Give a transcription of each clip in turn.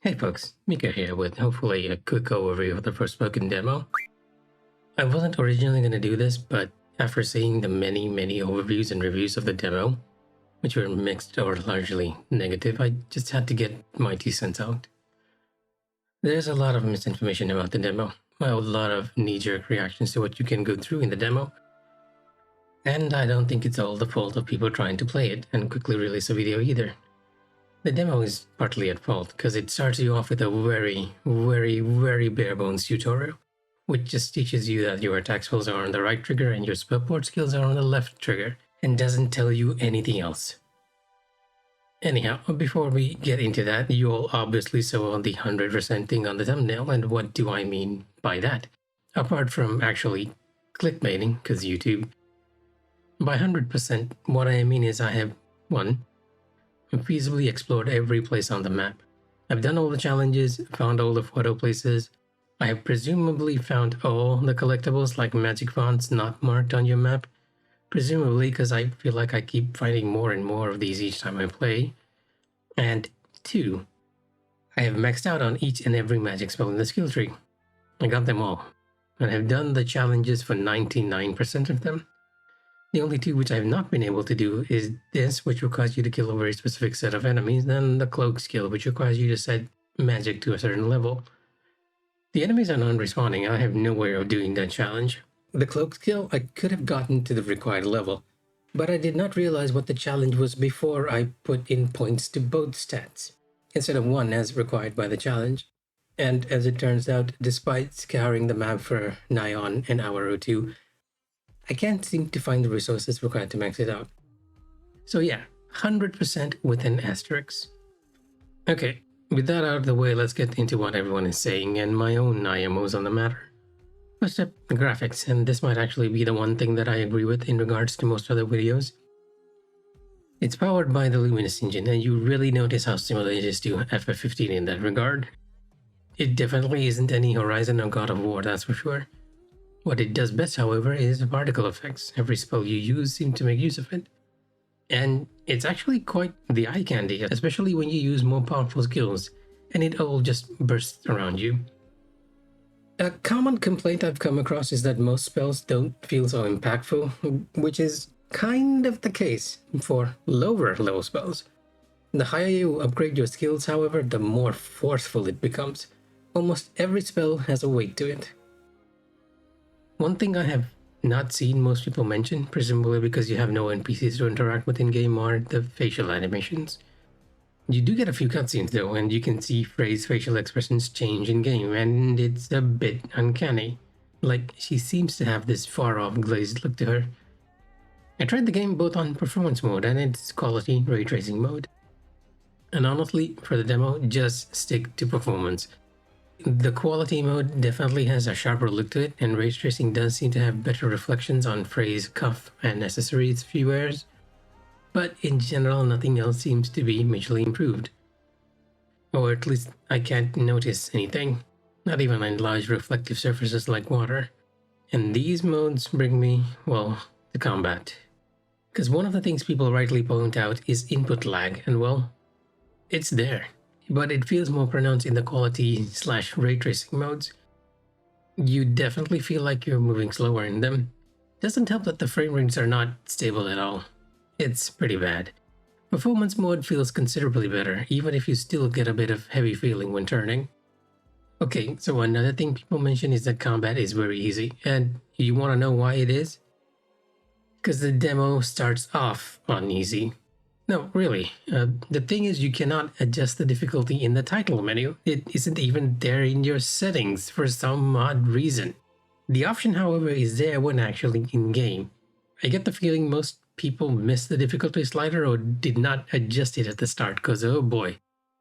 Hey folks, Mika here with hopefully a quick overview of the Forspoken demo. I wasn't originally going to do this, but after seeing the many overviews and reviews of the demo, which were mixed or largely negative, I just had to get my 2 cents out. There's a lot of misinformation about the demo, a lot of knee-jerk reactions to what you can go through in the demo, and I don't think it's all the fault of people trying to play it and quickly release a video either. The demo is partly at fault because it starts you off with a very bare bones tutorial, which just teaches you that your attack spells are on the right trigger and your support skills are on the left trigger, and doesn't tell you anything else. Anyhow, before we get into that, you all obviously saw the 100% thing on the thumbnail, and what do I mean by that? Apart from actually clickbaiting, because YouTube. By 100%, what I mean is I have 1. feasibly explored every place on the map. I've done all the challenges, found all the photo places. I have presumably found all the collectibles like magic fonts not marked on your map. Presumably because I feel like I keep finding more and more of these each time I play. And 2. I have maxed out on each and every magic spell in the skill tree. I got them all. And I've done the challenges for 99% of them. The only 2 which I have not been able to do is this, which requires you to kill a very specific set of enemies, and the cloak skill, which requires you to set magic to a certain level. The enemies are non-respawning. I have no way of doing that challenge. The cloak skill, I could have gotten to the required level, but I did not realize what the challenge was before I put in points to both stats, instead of 1 as required by the challenge. And as it turns out, despite scouring the map for nigh on an hour or 2, I can't seem to find the resources required to max it out. So yeah, 100% with an asterisk. Okay, with that out of the way, let's get into what everyone is saying and my own IMOs on the matter. First up, the graphics, and this might actually be the one thing that I agree with in regards to most other videos. It's powered by the Luminous engine, and you really notice how similar it is to FF15 in that regard. It definitely isn't any Horizon or God of War, that's for sure. What it does best, however, is particle effects. Every spell you use seems to make use of it. And it's actually quite the eye candy, especially when you use more powerful skills, and it all just bursts around you. A common complaint I've come across is that most spells don't feel so impactful, which is kind of the case for lower level spells. The higher you upgrade your skills, however, the more forceful it becomes. Almost every spell has a weight to it. One thing I have not seen most people mention, presumably because you have no NPCs to interact with in-game, are the facial animations. You do get a few cutscenes though, and you can see Frey's facial expressions change in-game, and it's a bit uncanny. Like, she seems to have this far-off glazed look to her. I tried the game both on performance mode and its quality ray tracing mode. And honestly, for the demo, just stick to performance. The quality mode definitely has a sharper look to it, and ray tracing does seem to have better reflections on Frey's cuff and accessories she wears, but in general nothing else seems to be majorly improved. Or at least I can't notice anything, not even on large reflective surfaces like water. And these modes bring me, well, to combat. Because one of the things people rightly point out is input lag, and well, it's there. But it feels more pronounced in the quality/ray tracing modes. You definitely feel like you're moving slower in them. Doesn't help that the frame rates are not stable at all. It's pretty bad. Performance mode feels considerably better, even if you still get a bit of heavy feeling when turning. Okay, so another thing people mention is that combat is very easy, and you want to know why it is? Because the demo starts off on easy. No, really. The thing is, you cannot adjust the difficulty in the title menu. It isn't even there in your settings for some odd reason. The option, however, is there when actually in-game. I get the feeling most people missed the difficulty slider or did not adjust it at the start, because oh boy.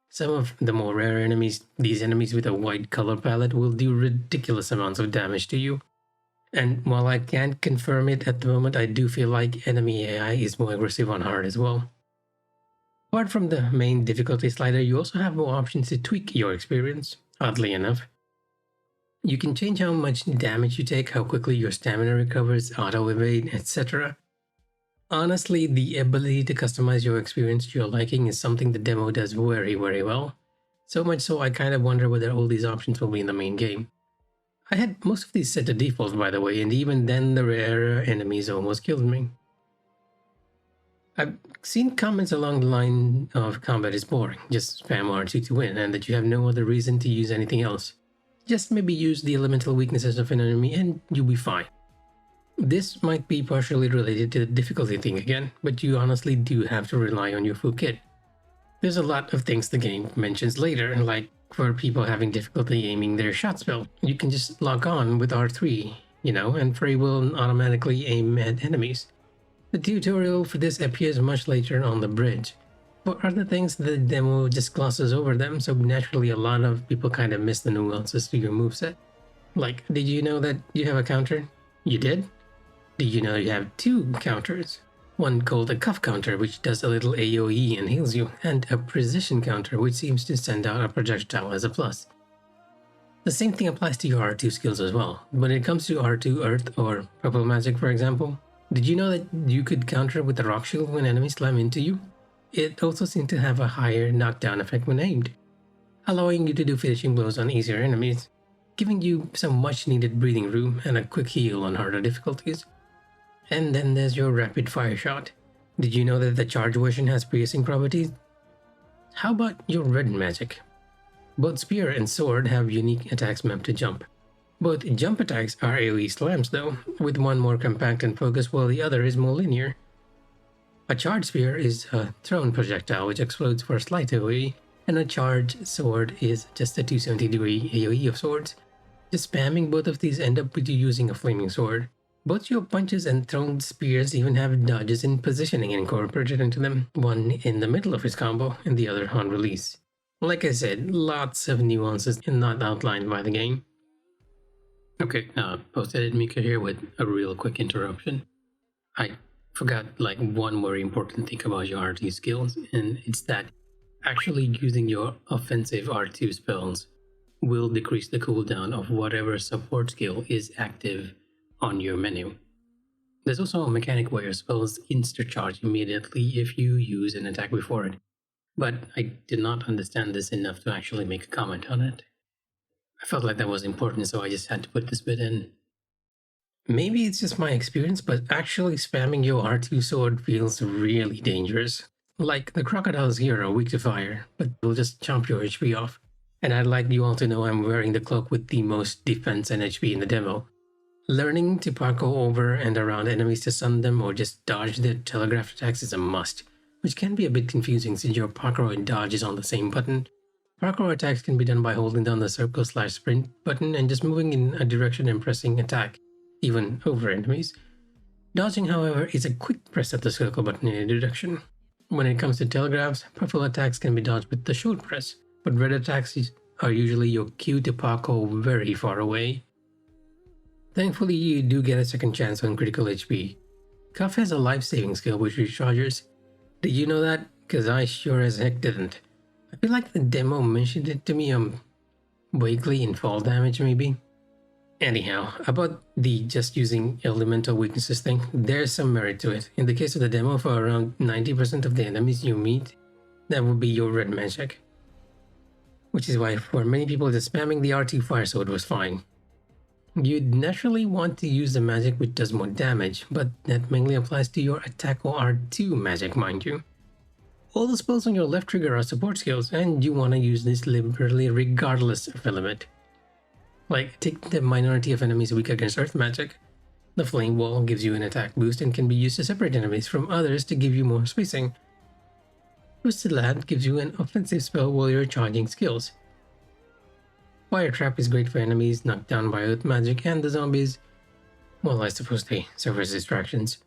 Some of the more rare enemies, these enemies with a wide color palette, will do ridiculous amounts of damage to you. And while I can't confirm it at the moment, I do feel like enemy AI is more aggressive on hard as well. Apart from the main difficulty slider, you also have more options to tweak your experience, oddly enough. You can change how much damage you take, how quickly your stamina recovers, auto-evade, etc. Honestly, the ability to customize your experience to your liking is something the demo does very well. So much so I kind of wonder whether all these options will be in the main game. I had most of these set to default, by the way, and even then the rarer enemies almost killed me. I've seen comments along the line of combat is boring, just spam R2 to win, and that you have no other reason to use anything else. Just maybe use the elemental weaknesses of an enemy and you'll be fine. This might be partially related to the difficulty thing again, but you honestly do have to rely on your full kit. There's a lot of things the game mentions later, like for people having difficulty aiming their shot spell, you can just log on with R3, and Frey will automatically aim at enemies. The tutorial for this appears much later on the bridge. For other things, the demo just glosses over them, so naturally a lot of people kind of miss the nuances to your moveset. Like, did you know that you have a counter? You did? Did you know you have two counters? One called a cuff counter, which does a little AoE and heals you, and a precision counter, which seems to send out a projectile as a plus. The same thing applies to your R2 skills as well. When it comes to R2 Earth or Purple Magic, for example, did you know that you could counter with the Rock Shield when enemies slam into you? It also seemed to have a higher knockdown effect when aimed, allowing you to do finishing blows on easier enemies, giving you some much needed breathing room and a quick heal on harder difficulties. And then there's your rapid fire shot. Did you know that the charge version has piercing properties? How about your red magic? Both spear and sword have unique attacks mapped to jump. Both jump attacks are AoE slams though, with one more compact and focused while the other is more linear. A charge spear is a thrown projectile which explodes for a slight AoE, and a charge sword is just a 270-degree AoE of swords. Just spamming both of these end up with you using a flaming sword. Both your punches and thrown spears even have dodges and positioning incorporated into them, one in the middle of his combo and the other on release. Like I said, lots of nuances not outlined by the game. Okay, post-edit Mika here with a real quick interruption. I forgot one very important thing about your R2 skills, and it's that actually using your offensive R2 spells will decrease the cooldown of whatever support skill is active on your menu. There's also a mechanic where your spells insta-charge immediately if you use an attack before it, but I did not understand this enough to actually make a comment on it. I felt like that was important, so I just had to put this bit in. Maybe it's just my experience, but actually spamming your R2 sword feels really dangerous. Like, the crocodiles here are weak to fire, but they'll just chomp your HP off. And I'd like you all to know I'm wearing the cloak with the most defense and HP in the demo. Learning to parkour over and around enemies to stun them or just dodge their telegraph attacks is a must, which can be a bit confusing since your parkour and dodge is on the same button. Parkour attacks can be done by holding down the circle/sprint button and just moving in a direction and pressing attack, even over enemies. Dodging, however, is a quick press of the circle button in a direction. When it comes to telegraphs, purple attacks can be dodged with the short press, but red attacks are usually your cue to parkour very far away. Thankfully, you do get a second chance on critical HP. Cuff has a life-saving skill which recharges. Did you know that? Cause I sure as heck didn't. I feel like the demo mentioned it to me vaguely in fall damage maybe. Anyhow, about the just using elemental weaknesses thing, there's some merit to it. In the case of the demo, for around 90% of the enemies you meet, that would be your red magic. Which is why for many people just spamming the R2 fire sword was fine. You'd naturally want to use the magic which does more damage, but that mainly applies to your attack or R2 magic, mind you. All the spells on your left trigger are support skills, and you want to use this liberally regardless of element. Like, take the minority of enemies weak against earth magic. The flame wall gives you an attack boost and can be used to separate enemies from others to give you more spacing. Twisted Land gives you an offensive spell while you're charging skills. Fire Trap is great for enemies knocked down by earth magic, and the zombies, well, I suppose they serve as distractions.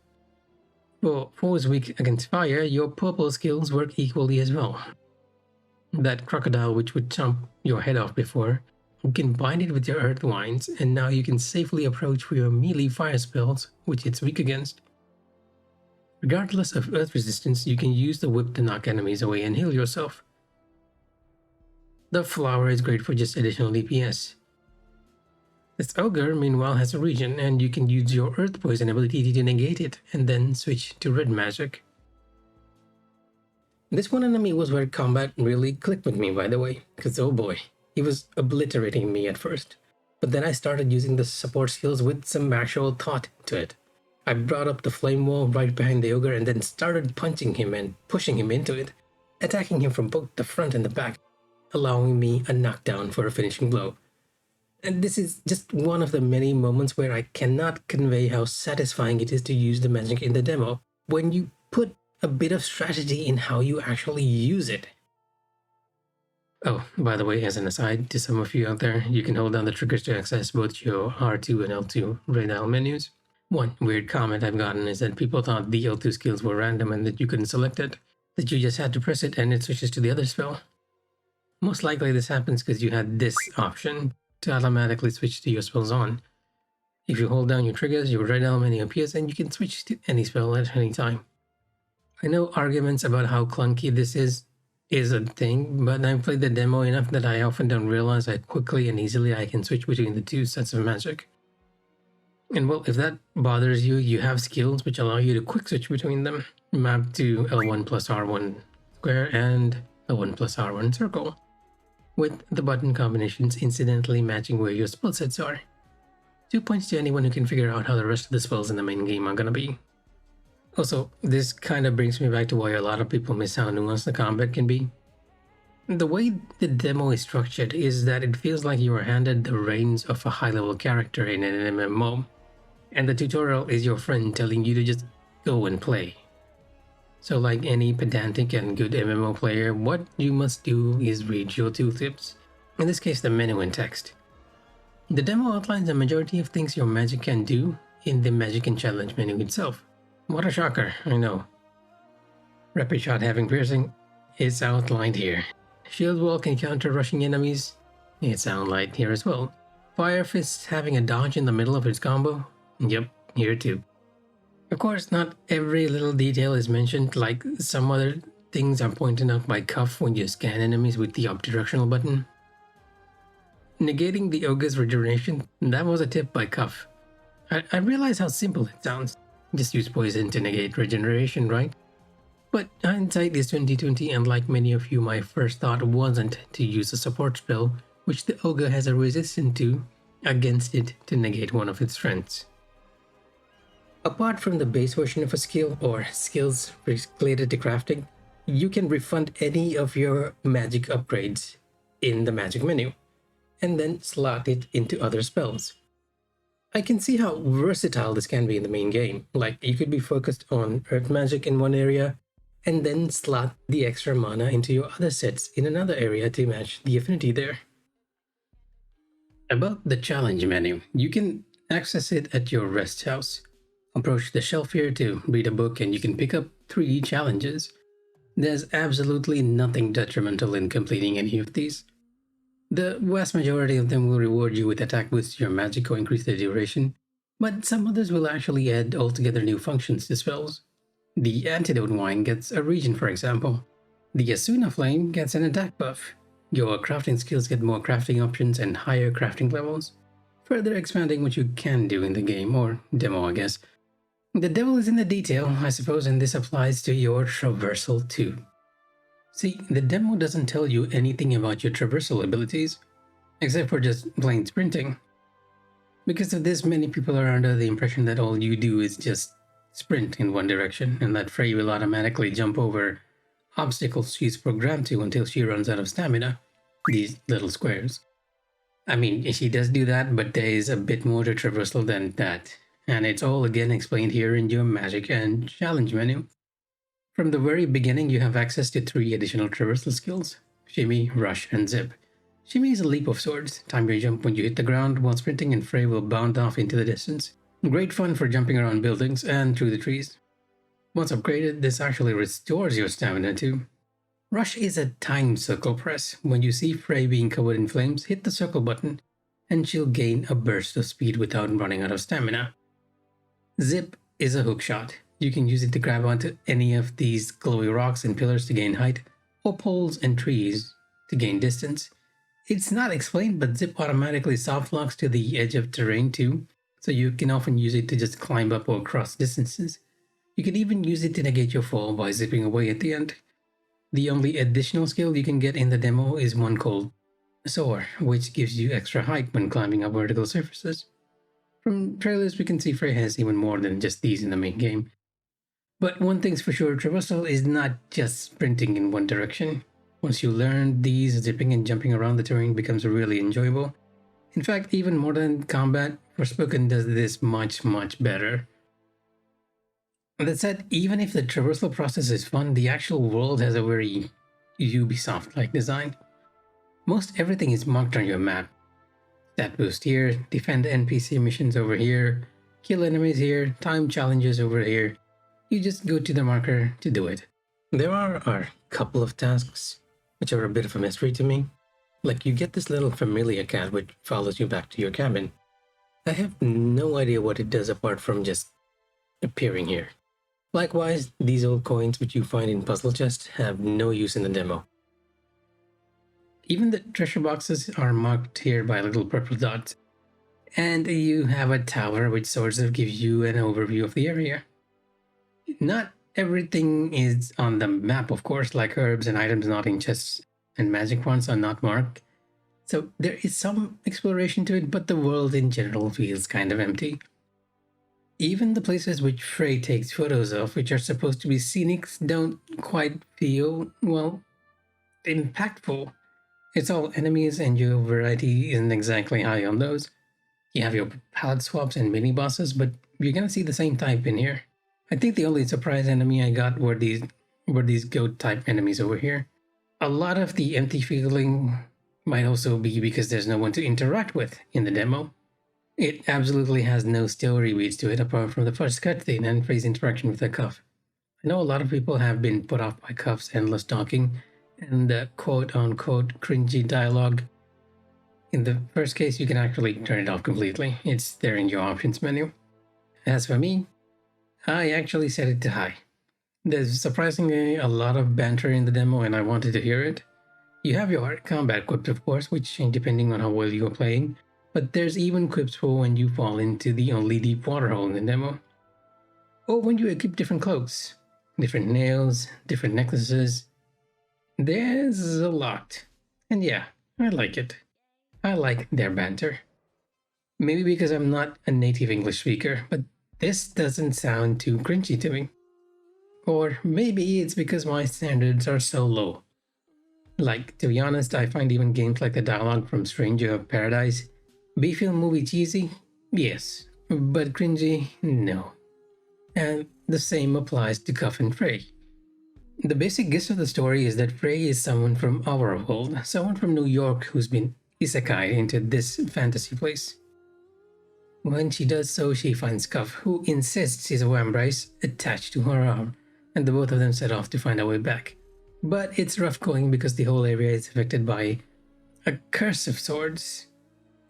For foes weak against fire, your purple skills work equally as well. That crocodile which would chomp your head off before, you can bind it with your earth wines, and now you can safely approach for your melee fire spells, which it's weak against. Regardless of earth resistance, you can use the whip to knock enemies away and heal yourself. The flower is great for just additional DPS. This ogre, meanwhile, has a regen, and you can use your earth poison ability to negate it, and then switch to red magic. This one enemy was where combat really clicked with me, by the way, because oh boy, he was obliterating me at first. But then I started using the support skills with some actual thought to it. I brought up the flame wall right behind the ogre and then started punching him and pushing him into it, attacking him from both the front and the back, allowing me a knockdown for a finishing blow. And this is just one of the many moments where I cannot convey how satisfying it is to use the magic in the demo when you put a bit of strategy in how you actually use it. Oh, by the way, as an aside to some of you out there, you can hold down the triggers to access both your R2 and L2 red dial menus. One weird comment I've gotten is that people thought the L2 skills were random and that you couldn't select it, that you just had to press it and it switches to the other spell. Most likely this happens because you had this option to automatically switch to your spells on. If you hold down your triggers, your red dial menu appears and you can switch to any spell at any time. I know arguments about how clunky this is a thing, but I've played the demo enough that I often don't realize how quickly and easily I can switch between the two sets of magic. And well, if that bothers you, you have skills which allow you to quick switch between them, mapped to L1 plus R1 square and L1 plus R1 circle, with the button combinations incidentally matching where your spell sets are. 2 points to anyone who can figure out how the rest of the spells in the main game are gonna be. Also, this kind of brings me back to why a lot of people miss how nuanced the combat can be. The way the demo is structured is that it feels like you are handed the reins of a high-level character in an MMO, and the tutorial is your friend telling you to just go and play. So like any pedantic and good MMO player, what you must do is read your tooltips, in this case the menu and text. The demo outlines a majority of things your magic can do in the magic and challenge menu itself. What a shocker, I know. Rapid shot having piercing, it's outlined here. Shield wall can counter rushing enemies, it's outlined here as well. Fire fist having a dodge in the middle of its combo, yep, here too. Of course, not every little detail is mentioned, like some other things are pointed out by Cuff when you scan enemies with the up-directional button. Negating the ogre's regeneration, that was a tip by Cuff. I realize how simple it sounds. Just use poison to negate regeneration, right? But hindsight is 2020, and like many of you, my first thought wasn't to use a support spell, which the ogre has a resistance to, against it to negate one of its strengths. Apart from the base version of a skill or skills related to crafting, you can refund any of your magic upgrades in the magic menu, and then slot it into other spells. I can see how versatile this can be in the main game. Like, you could be focused on earth magic in one area, and then slot the extra mana into your other sets in another area to match the affinity there. About the challenge menu, you can access it at your rest house. Approach the shelf here to read a book and you can pick up 3 challenges. There's absolutely nothing detrimental in completing any of these. The vast majority of them will reward you with attack boosts to your magic or increase the duration, but some others will actually add altogether new functions to spells. The Antidote Wine gets a regen, for example. The Asuna Flame gets an attack buff. Your crafting skills get more crafting options and higher crafting levels, further expanding what you can do in the game, or demo I guess. The devil is in the detail, I suppose, and this applies to your traversal too. See, the demo doesn't tell you anything about your traversal abilities, except for just plain sprinting. Because of this, many people are under the impression that all you do is just sprint in one direction, and that Frey will automatically jump over obstacles she's programmed to until she runs out of stamina, these little squares. I mean, she does do that, but there is a bit more to traversal than that, and it's all again explained here in your magic and challenge menu. From the very beginning, you have access to 3 additional traversal skills: Shimmy, Rush, and Zip. Shimmy is a leap of sorts. Time your jump when you hit the ground while sprinting, and Frey will bound off into the distance. Great fun for jumping around buildings and through the trees. Once upgraded, this actually restores your stamina too. Rush is a timed circle press. When you see Frey being covered in flames, hit the circle button, and she'll gain a burst of speed without running out of stamina. Zip is a hook shot. You can use it to grab onto any of these glowy rocks and pillars to gain height, or poles and trees to gain distance. It's not explained, but Zip automatically soft locks to the edge of terrain too, so you can often use it to just climb up or cross distances. You can even use it to negate your fall by zipping away at the end. The only additional skill you can get in the demo is one called Soar, which gives you extra height when climbing up vertical surfaces. From trailers, we can see Frey has even more than just these in the main game. But one thing's for sure, traversal is not just sprinting in one direction. Once you learn these, zipping and jumping around the terrain becomes really enjoyable. In fact, even more than combat, Forspoken does this much better. That said, even if the traversal process is fun, the actual world has a very Ubisoft-like design. Most everything is marked on your map. Stat boost here, defend NPC missions over here, kill enemies here, time challenges over here. You just go to the marker to do it. There are a couple of tasks which are a bit of a mystery to me. Like, you get this little familiar cat which follows you back to your cabin. I have no idea what it does apart from just appearing here. Likewise, these old coins which you find in puzzle chests have no use in the demo. Even the treasure boxes are marked here by little purple dots. And you have a tower which sort of gives you an overview of the area. Not everything is on the map, of course, like herbs and items not in chests and magic wands are not marked. So there is some exploration to it, but the world in general feels kind of empty. Even the places which Frey takes photos of, which are supposed to be scenic, don't quite feel, well, impactful. It's all enemies and your variety isn't exactly high on those. You have your palette swaps and mini bosses, but you're gonna see the same type in here. I think the only surprise enemy I got were these goat type enemies over here. A lot of the empty feeling might also be because there's no one to interact with in the demo. It absolutely has no story beats to it apart from the first cutscene and Frey's interaction with the Cuff. I know a lot of people have been put off by Cuff's endless talking and the quote-unquote cringy dialogue. In the first case, you can actually turn it off completely. It's there in your options menu. As for me, I actually set it to high. There's surprisingly a lot of banter in the demo and I wanted to hear it. You have your combat quips, of course, which change depending on how well you are playing, but there's even quips for when you fall into the only deep water hole in the demo. Or when you equip different cloaks, different nails, different necklaces. There's a lot. And yeah, I like it. I like their banter. Maybe because I'm not a native English speaker, but this doesn't sound too cringy to me. Or maybe it's because my standards are so low. Like, to be honest, I find even games like the dialogue from Stranger of Paradise B-film movie cheesy? Yes. But cringy? No. And the same applies to Cuff and Frey. The basic gist of the story is that Frey is someone from our world, someone from New York who's been isekai into this fantasy place. When she does so, she finds Cuff, who insists he's a Wambrice, attached to her arm, and the both of them set off to find a way back. But it's rough going because the whole area is affected by a curse of sorts.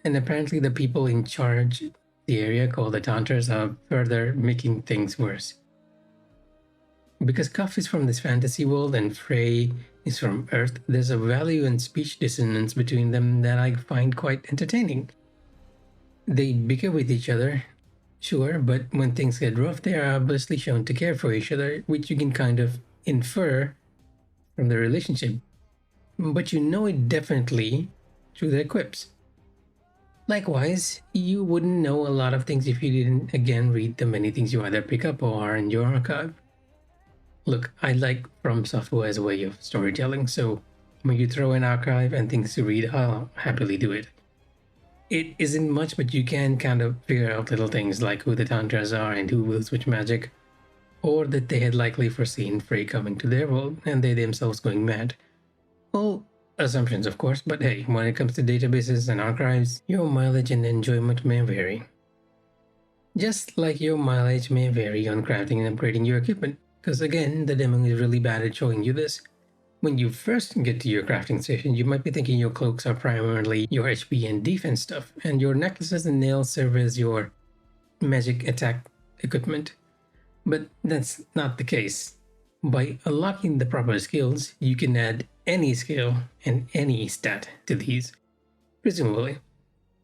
And apparently the people in charge of the area, called the Tantras, are further making things worse. Because Cuff is from this fantasy world and Frey is from Earth, there's a value and speech dissonance between them that I find quite entertaining. They bicker with each other, sure, but when things get rough, they are obviously shown to care for each other, which you can kind of infer from the relationship. But you know it definitely through their quips. Likewise, you wouldn't know a lot of things if you didn't again read the many things you either pick up or are in your archive. Look, I like From Software as a way of storytelling, so when you throw an archive and things to read, I'll happily do it. It isn't much, but you can kind of figure out little things like who the Tantras are and who wields which magic, or that they had likely foreseen Frey coming to their world and they themselves going mad. Well, assumptions, of course, but hey, when it comes to databases and archives, your mileage and enjoyment may vary. Just like your mileage may vary on crafting and upgrading your equipment, because again, the demo is really bad at showing you this. When you first get to your crafting station, you might be thinking your cloaks are primarily your HP and defense stuff, and your necklaces and nails serve as your magic attack equipment. But that's not the case. By unlocking the proper skills, you can add any skill and any stat to these. Presumably.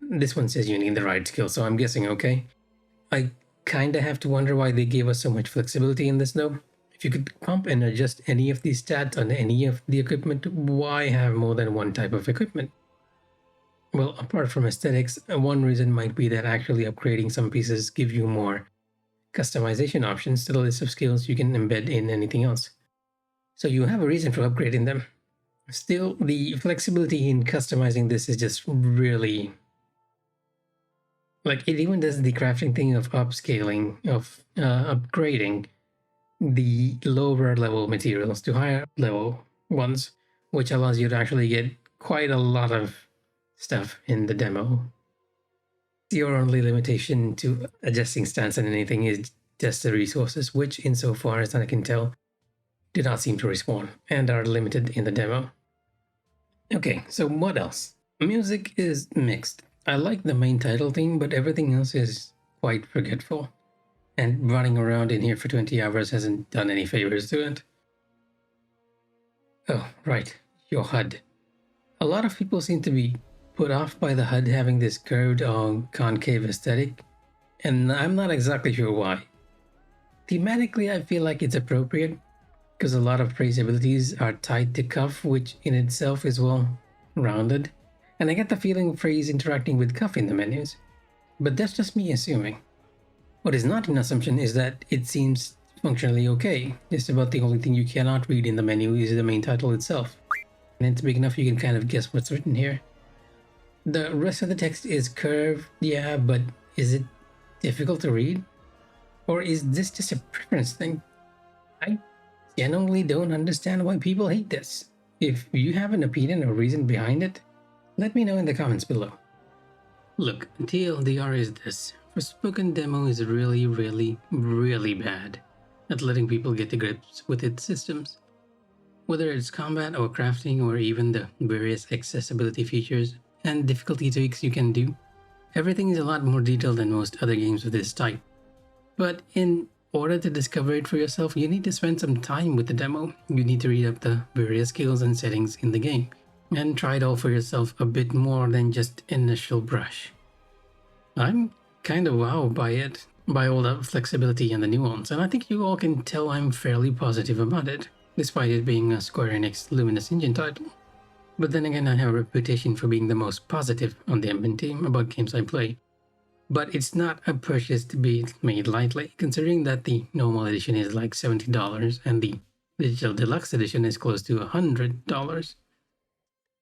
This one says you need the right skill, so I'm guessing okay. I kinda have to wonder why they gave us so much flexibility in this though. If you could pump and adjust any of these stats on any of the equipment, why have more than one type of equipment? Well, apart from aesthetics, one reason might be that actually upgrading some pieces give you more customization options to the list of skills you can embed in anything else. So you have a reason for upgrading them. Still, the flexibility in customizing this is just really... Like, it even does the crafting thing of upscaling, of upgrading the lower level materials to higher level ones, which allows you to actually get quite a lot of stuff in the demo. Your only limitation to adjusting stance on anything is just the resources, which, insofar as I can tell, do not seem to respawn and are limited in the demo. Okay, so what else? Music is mixed. I like the main title theme, but everything else is quite forgetful. And running around in here for 20 hours hasn't done any favors to it. Oh, right, your HUD. A lot of people seem to be put off by the HUD having this curved or concave aesthetic, and I'm not exactly sure why. Thematically, I feel like it's appropriate, because a lot of Prey's abilities are tied to Cuff, which in itself is well rounded, and I get the feeling Prey's interacting with Cuff in the menus. But that's just me assuming. What is not an assumption is that it seems functionally okay. Just about the only thing you cannot read in the menu is the main title itself. And it's big enough you can kind of guess what's written here. The rest of the text is curved, yeah, but is it difficult to read? Or is this just a preference thing? I genuinely don't understand why people hate this. If you have an opinion or reason behind it, let me know in the comments below. Look, TLDR is this. Forspoken demo is really, really bad at letting people get to grips with its systems. Whether it's combat or crafting or even the various accessibility features and difficulty tweaks you can do, everything is a lot more detailed than most other games of this type. But in order to discover it for yourself, you need to spend some time with the demo. You need to read up the various skills and settings in the game, and try it all for yourself a bit more than just initial brush. I'm kind of wowed by it, by all the flexibility and the nuance, and I think you all can tell I'm fairly positive about it, despite it being a Square Enix Luminous Engine title. But then again, I have a reputation for being the most positive on the Emben team about games I play. But it's not a purchase to be made lightly, considering that the normal edition is like $70 and the digital deluxe edition is close to $100.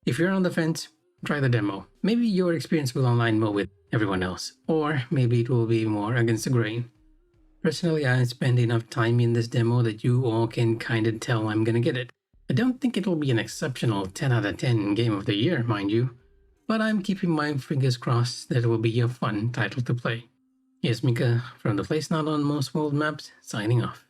If you're on the fence, try the demo. Maybe your experience will align more with everyone else, or maybe it will be more against the grain. Personally, I spent enough time in this demo that you all can kinda tell I'm gonna get it. I don't think it'll be an exceptional 10 out of 10 game of the year, mind you, but I'm keeping my fingers crossed that it will be a fun title to play. Here's Mika from the Place Not on Most World Maps, signing off.